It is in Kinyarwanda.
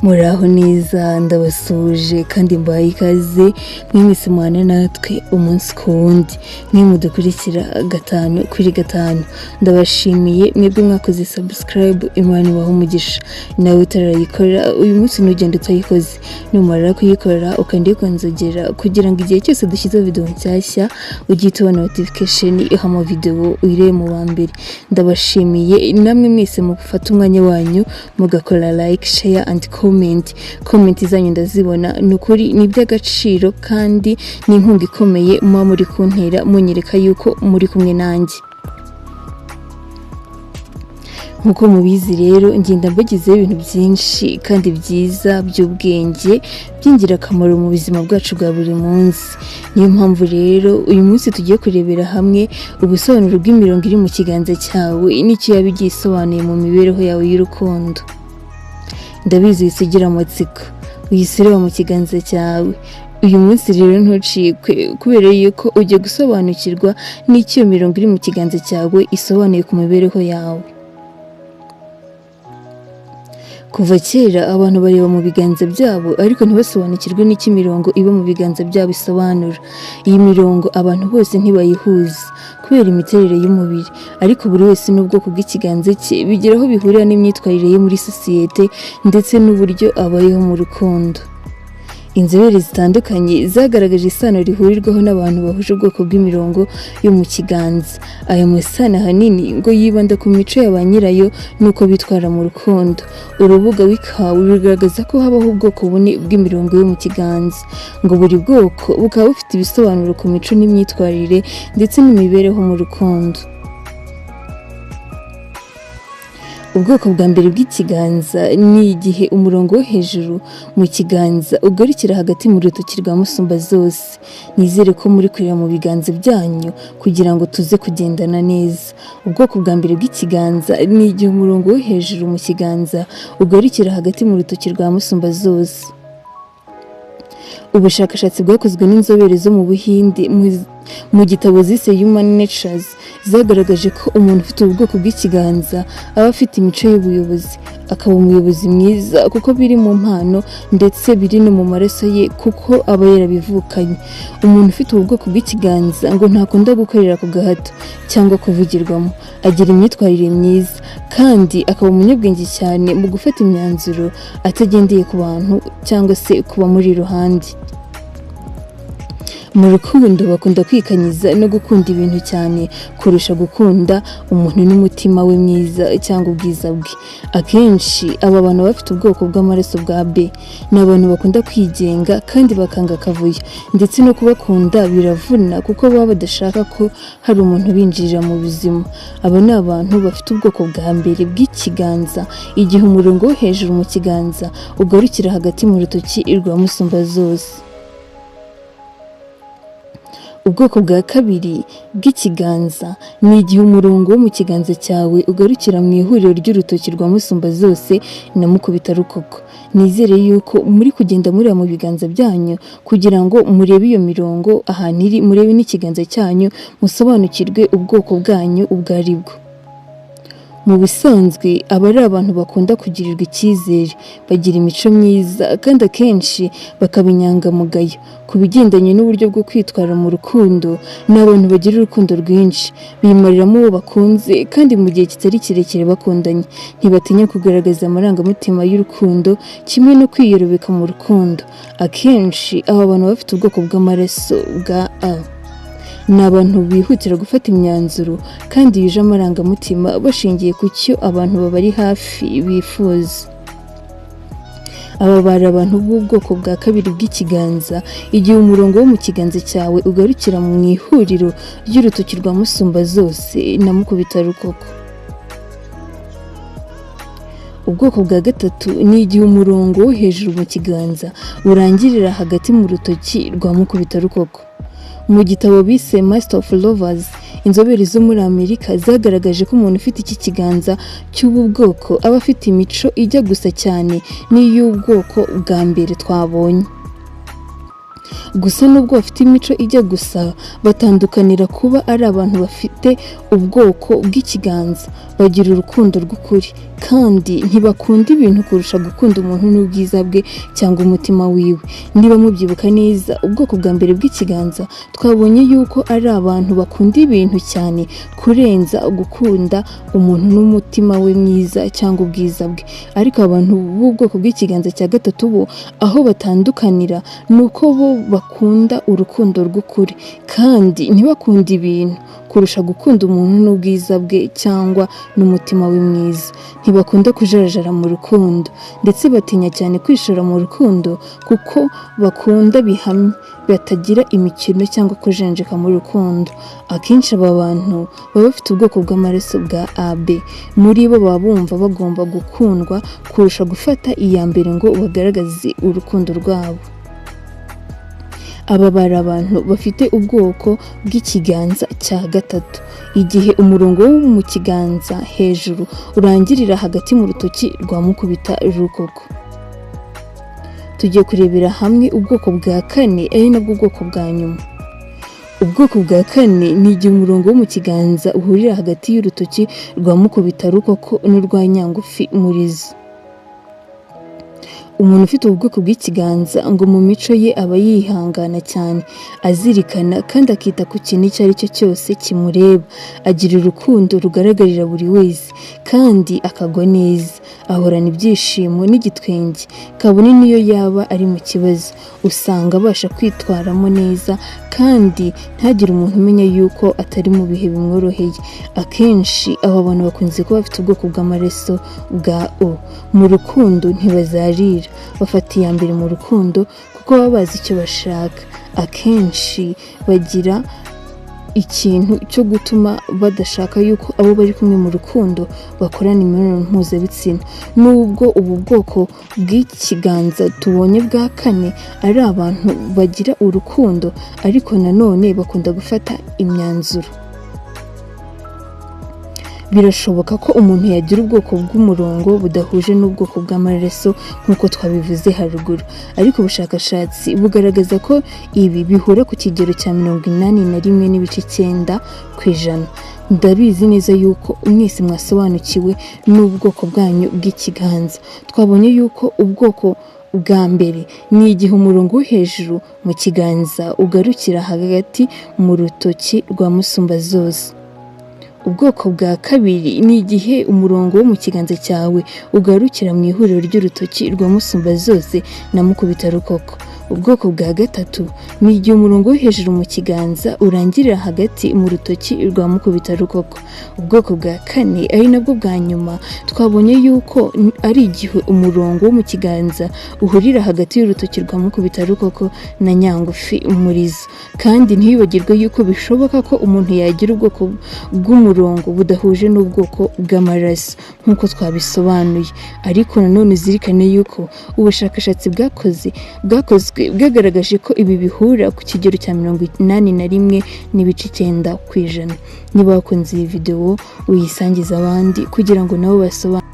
Muraho neza ndabasuje kandi mbaye ikaze mwese mwana natwe umunsi ku wundi mwe mudukurikira gatanu kuri gatanu. Ndabashimiye mwebwe mwakoze subscribe, Imana ibahe umugisha. Nawe utarayikora uyu munsi ntugende utayikoze, numara kuyikora ukandikonzogera kugira ngo igihe cyose dushyize video nshyashya ujye tubona notification ihamo video uyire mu wa mbere. Ndabashimiye namwe mwese mu gufata umwanya wanyu mugakora like, share and comment zanyu ndazibona, nukuri ni by'agaciro kandi ni inkunga ikomeye muba muri kuntera munyereka yuko muri kumwe nanjye. Nkuko mubizi rero ngenda mbagizeho ibintu byinshi kandi byiza by'ubwenge by'ingirakamaro mu buzima bwacu bwa buri munsi. Niyo mpamvu rero uyu munsi tugiye kurebera hamwe ubusobanuro bw'imirongo iri mu kiganza cyawe n'icyo yabigiye isobanuye mu mibereho yawe y'urukundo. Ndabizi wisigira amatsiko, uyisireba mu kiganza cyawe. Uyu munsi rero ntucikwe kubera yuko ugiye gusobanukirwa n'icyo mirongo iri mu kiganza cyawe isobanuye ku mibereho yawe. Kuva kera abantu bareba mu biganza byabo ariko ntibasobanukirwe n'icyo imirongo iba mu biganza byabo isobanura. Iyi mirongo abantu bose ntibayihuza kubera imiterere y'umubiri, ariko buri wese n'ubwoko bw'ikiganza cye bigira aho bihurira n'imyitwarire ye muri sosiyete ndetse n'uburyo abayeho mu rukundo. Inzobere zitandukanye zagaragaje isano rihurirwaho n'abantu bahuje ubwoko bw'imirongo yo mu kiganza. Aya masano ahanini ngo yibanda ku mico ya ba nyirayo n'uko bitwara mu rukundo. Urubuga w'ikawa rugaragaza ko habaho ubwoko bune bw'imirongo yo mu kiganza, ngo buri bwoko bukaba bufite ibisobanuro ku mico n'imyitwarire ndetse n'imibereho mu rukundo. Ubwoko bwa mbere bw'ikiganza ni igihe umurongo wo hejuru mu kiganza ugarukira hagati mu rutoki rwa musumbazose. Nizere ko muri kureba mu biganza byanyu kugira ngo tuze kugendana neza. Ubwoko bwa mbere bw'ikiganza ni igihe umurongo wo hejuru mu kiganza ugarukira hagati mu rutoki rwa musumbazose. Ubushakashatsi bwakozwe n'inzobere zo mu Buhinde mu gitabo zise Human Natures zagaragaje ko umuntu ufite ubwoko bw'ikiganza aba afite imico y'ubuyobozi, akaba umuyobozi mwiza kuko biri mu mpano ndetse biri no mu maraso ye kuko aba yarabivukanye. Umuntu ufite ubwoko bw'ikiganza ngo ntakunda gukorera ku gahato cyangwa kuvugirwamo, agira imyitwarire myiza kandi akaba umunyabwenge cyane mu gufata imyanzuro atagendeye ku bantu cyangwa se kuba muri iruhande. Mu rukundo bakunda kwikanyiza no gukunda ibintu cyane kurusha gukunda umuntu n'umutima we mwiza cyangwa ubwiza bwe. Akenshi aba bantu bafite ubwoko bw'amaraso bwa B ni abantu bakunda kwigenga kandi bakanga akavuyo, ndetse no kubakunda biravuna kuko baba badashaka ko hari umuntu binjirira mu buzima. Aba ni abantu bafite ubwoko bwa mbere bw'ikiganza igihe umurongo wo hejuru mu kiganza ugarukira hagati mu rutoki rwa musumbazose. Ubwoko bwa kabiri bw'ikiganza ni igihe umurongo wo mu kiganza cyawe ugarukira mu ihuriro ry'urutoki rwa musumbazose na mukubitarukoko. Nizere yuko muri kugenda mureba mu biganza byanyu kugira ngo murebe iyo mirongo ahantu iri, murebe n'ikiganza cyanyu musobanukirwe ubwoko bwanyu ubwo ari bwo. Mu busanzwe aba ari abantu bakunda kugirirwa icyizere, bagira imico myiza kandi akenshi bakaba inyangamugayo. Ku bigendanye n'uburyo bwo kwitwara mu rukundo, ni abantu bagira urukundo rwinshi, bimariramo uwo bakunze kandi mu gihe kitari kirekire bakundanye. Ntibatinya kugaragaza amarangamutima y'urukundo kimwe no kwiyorobeka mu rukundo. Akenshi aba bantu bafite ubwoko bw'amaraso bwa A. Ni abantu bihutira gufata imyanzuro kandi yuje amarangamutima bashingiye ku cyo abantu babari hafi bifuza. Aba bari abantu b'ubwoko bwa kabiri bw'ikiganza igihe umurongo wo mu kiganza cyawe ugarukira mu ihuriro ry'urutoki rwa musumbazose na mukubitarukoko. Ubwoko bwa gatatu ni igihe umurongo wo hejuru mu kiganza urangirira hagati mu rutoki rwa mukubitarukoko. Mu gitabo bise Master of Lovers, inzobere zo muri Amerika zagaragaje ko umuntu ufite iki kiganza cy'ubu bwoko aba afite imico ijya gusa cyane n'iy'ubwoko bwa mbere twabonye. gusa nubwo bafite imico ijya gusa, batandukanira kuba ari abantu bafite ubwoko bw'ikiganza, bagira urukundo rw'ukuri kandi ntibakunda ibintu kurusha gukunda umuntu n'ubwiza bwe cyangwa umutima wiwe. Niba mubyibuka neza, ubwoko bwa mbere bw'ikiganza twabonye yuko ari abantu bakunda ibintu cyane kurenza gukunda umuntu n'umutima we mwiza cyangwa ubwiza bwe. Ariko abantu b'ubwoko bw'ikiganza cya gatatu bo aho batandukanira ni uko bo bakunda urukundo rw'ukuri kandi ntibakunda ibintu kurusha gukunda umuntu n'ubwiza bwe cyangwa n'umutima we mwiza. Ntibakunda kujarajara mu rukundo ndetse batinya cyane kwishora mu rukundo kuko bakunda bihamye, batagira imikino cyangwa kujenjeka mu rukundo. Akenshi aba bantu baba bafite ubwoko bw'amaraso bwa AB. Muri bo baba bumva bagomba gukundwa kurusha gufata iya mbere ngo bagaragaze urukundo rwabo. Aba bari abantu bafite ubwoko bw'ikiganza cya gatatu. Igihe umurongo wo mu kiganza hejuru urangirira hagati mu rutoki rwa mukubita rukoko. Tugiye kurebera hamwe ubwoko bwa kane, ari nabwo ubwoko bwa nyuma. Ubwoko bwa kane ni igihe umurongo wo mu kiganza uhurira hagati y'urutoki rwa mukubita rukoko n'urwa nyangufi murizo. Umuntu ufite ubwoko bw'ikiganza ngo mu mico ye aba yihangana cyane, azirikana kandi akita ku kintu icyo ari cyo cyose kimureba. Agira urukundo rugaragarira buri wese kandi akagwa neza. Ahorana ibyishimo n'igitwenge, kabone niyo yaba ari mu kibazo. Usanga abasha kwitwaramo neza kandi ntagire umuntu umenya yuko atari mu bihe bimworoheye. Akenshi aba bantu bakunze kuba bafite ubwoko bw'amaraso bwa O. Mu rukundo ntibazarira, bafata iya mbere mu rukundo kuko baba bazi icyo bashaka. Akenshi bagira ikintu cyo gutuma badashaka yuko abo bari kumwe mu rukundo bakorana imibonano mpuzabitsina. Nubwo ubu bwoko bw'ikiganza tubonye bwa kane ari abantu bagira urukundo, ariko nanone bakunda gufata imyanzuro. Birashoboka ko umuntu yagira ubwoko bw'umurongo budahuje n'ubwoko bw'amaraso nk'uko twabivuze haruguru, ariko ubushakashatsi bugaragaza ko ibi bihura ku kigero cya 81.9%. Ndabizi neza yuko mwese mwasobanukiwe n'ubwoko bwanyu bw'ikiganza. Twabonye yuko ubwoko bwa mbere ni igihe umurongo wo hejuru mu kiganza ugarukira hagati mu rutoki rwa musumba zose. Ubwoko bwa kabiri ni igihe umurongo wo mu kiganza cyawe ugarukira mu ihuriro ry'urutoki rwa musumba zose na mukubita rukoko. Ubwoko bwa gatatu ni igihe umurongo wo hejuru mu kiganza urangirira hagati mu rutoki rwa mukubita rukoko. Ubwoko bwa kane ari nabwo bwa nyuma twabonye yuko ari igihe umurongo wo mu kiganza uhurira hagati y'urutoki rwa mukubita rukoko na nyangufi murizo. Kandi ntibibagirwe yuko bishoboka ko umuntu yagira ubwoko bw'umurongo budahuje n'ubwoko bw'amaraso nk'uko twabisobanuye. Ariko nanone zirikane yuko ubushakashatsi bwakozwe bwagaragaje ko ibi bihura ku kigero cya 81.9%. Niba wakunze iyi video uyisangiza abandi kugira ngo nabo basobanure.